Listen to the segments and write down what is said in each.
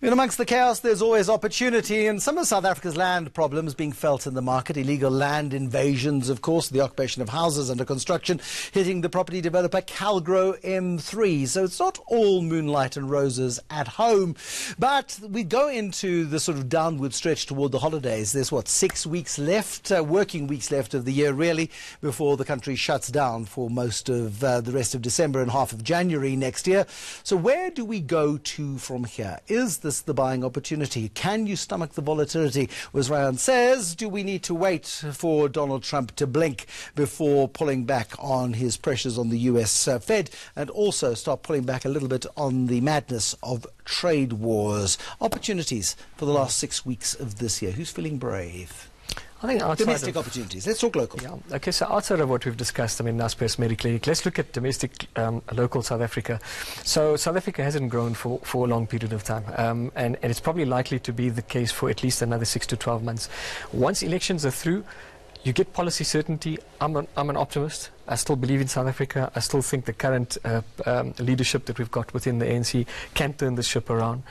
In amongst the chaos, there's always opportunity, and some of South Africa's land problems being felt in the market. Illegal land invasions, of course, the occupation of houses under construction, hitting the property developer Calgro M3. So it's not all moonlight and roses at home. But we go into the sort of downward stretch toward the holidays. There's, 6 weeks left, working weeks left of the year, really, before the country shuts down for most of the rest of December and half of January next year. So where do we go to from here? Is this the buying opportunity? Can you stomach the volatility? As Rayhaan says, do we need to wait for Donald Trump to blink before pulling back on his pressures on the US Fed and also start pulling back a little bit on the madness of trade wars? Opportunities for the last 6 weeks of this year. Who's feeling brave? I think domestic opportunities. Let's talk local. Yeah. Okay, so outside of what we've discussed, Naspers, Mediclinic, let's look at domestic, local South Africa. So South Africa hasn't grown for a long period of time, and it's probably likely to be the case for at least another 6 to 12 months. Once elections are through, you get policy certainty. I'm an optimist. I still believe in South Africa. I still think the current leadership that we've got within the ANC can turn the ship around.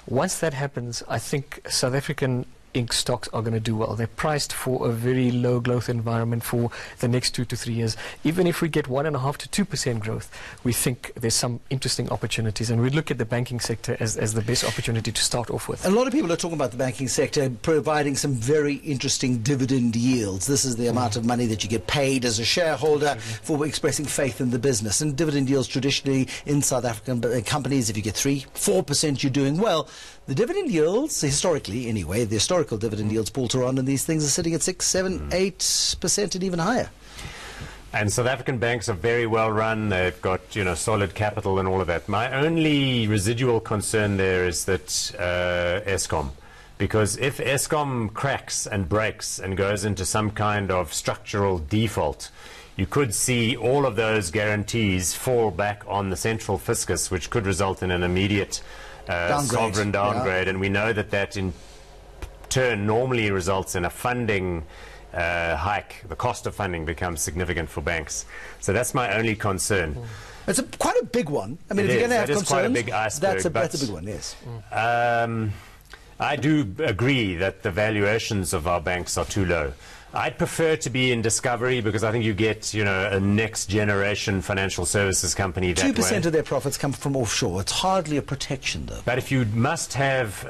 Once that happens, I think South African Inc. stocks are going to do well. They're priced for a very low growth environment for the next 2 to 3 years. Even if we get 1.5 to 2% growth, we think there's some interesting opportunities, and we look at the banking sector as the best opportunity to start off with. A lot of people are talking about the banking sector providing some very interesting dividend yields. This is the amount of money that you get paid as a shareholder for expressing faith in the business. And dividend yields traditionally in South African companies, if you get 3-4%, you're doing well. The dividend yields, historically anyway, the historical dividend yields, Paul Theron, and these things are sitting at 6, 7, 8% and even higher. And South African banks are very well run. They've got, solid capital and all of that. My only residual concern there is that Eskom. Because if Eskom cracks and breaks and goes into some kind of structural default, you could see all of those guarantees fall back on the central fiscus, which could result in an immediate sovereign downgrade. And we know that in turn normally results in a funding hike. The cost of funding becomes significant for banks. So that's my only concern. It's quite a big one. I mean, if you're going to have concerns, quite a big iceberg, that's a big one, yes. I do agree that the valuations of our banks are too low. I'd prefer to be in Discovery because I think you get, a next generation financial services company that 2% of their profits come from offshore. It's hardly a protection, though. But if you must have,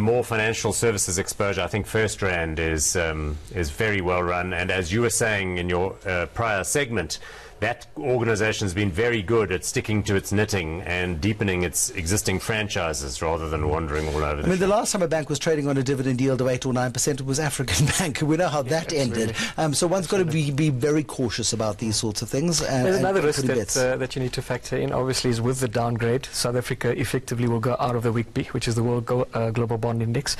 more financial services exposure, I think FirstRand is very well run. And as you were saying in your prior segment, that organization has been very good at sticking to its knitting and deepening its existing franchises rather than wandering all over the last time a bank was trading on a dividend yield of 8 or 9%, it was African Bank. We know how that ended. So one's got to be very cautious about these sorts of things. There's another risk that you need to factor in, obviously, is with the downgrade. South Africa effectively will go out of the WIGB, which is the World Global Bond Index.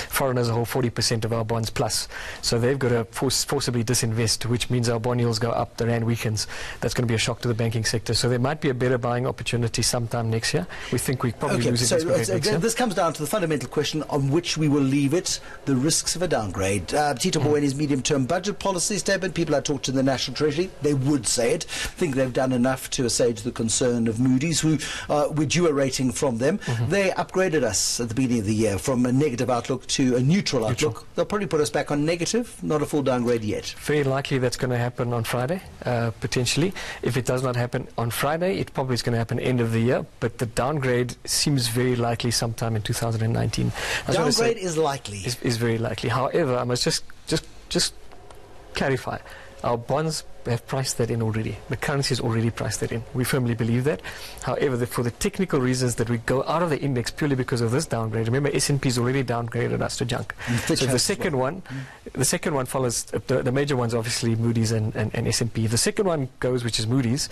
Foreigners hold 40% of our bonds plus. So they've got to forcibly disinvest, which means our bond yields go up, the rand weakens. That's going to be a shock to the banking sector. So there might be a better buying opportunity sometime next year. We think we probably lose it next year. This comes down to the fundamental question on which we will leave it, the risks of a downgrade. Tito Mbowene's medium-term budget policy statement, people I talked to in the National Treasury, they would say it, think they've done enough to assuage the concern of Moody's, who we're due a rating from them. They upgraded us at the beginning of the year from a negative outlook to a neutral outlook. They'll probably put us back on negative, not a full downgrade yet. Very likely that's going to happen on Friday, potentially. If it does not happen on Friday, it probably is going to happen end of the year, but the downgrade seems very likely sometime in 2019. Downgrade is likely. Is very likely. However, I must just clarify. Our bonds have priced that in already. The currency has already priced that in. We firmly believe that. However, for the technical reasons that we go out of the index purely because of this downgrade, remember S&P's already downgraded us to junk. So the second one follows, the major ones obviously Moody's and S&P. The second one goes, which is Moody's,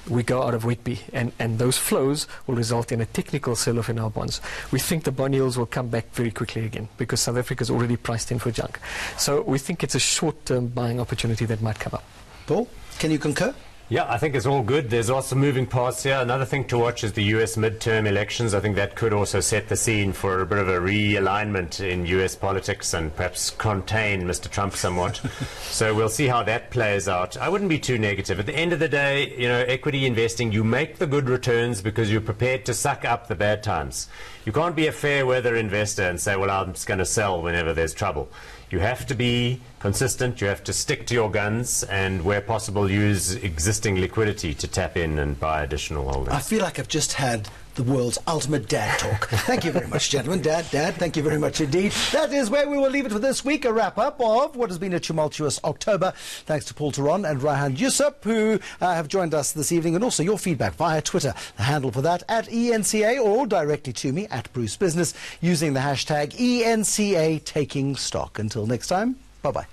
we go out of WIGB, and those flows will result in a technical sell-off in our bonds. We think the bond yields will come back very quickly again because South Africa is already priced in for junk. So we think it's a short-term buying opportunity that might come up. Paul, can you concur? Yeah, I think it's all good. There's also moving parts here. Another thing to watch is the U.S. midterm elections. I think that could also set the scene for a bit of a realignment in U.S. politics and perhaps contain Mr. Trump somewhat. So we'll see how that plays out. I wouldn't be too negative. At the end of the day, you know, equity investing, you make the good returns because you're prepared to suck up the bad times. You can't be a fair weather investor and say, well, I'm just going to sell whenever there's trouble. You have to be consistent, you have to stick to your guns, and where possible use existing liquidity to tap in and buy additional holdings. I feel like I've just had the world's ultimate dad talk. Thank you very much, gentlemen. Dad, thank you very much indeed. That is where we will leave it for this week, a wrap-up of what has been a tumultuous October. Thanks to Paul Theron and Rayhaan Joosub, who have joined us this evening, and also your feedback via Twitter. The handle for that, at ENCA, or directly to me, at Bruce Business, using the hashtag ENCA Taking Stock. Until next time, bye-bye.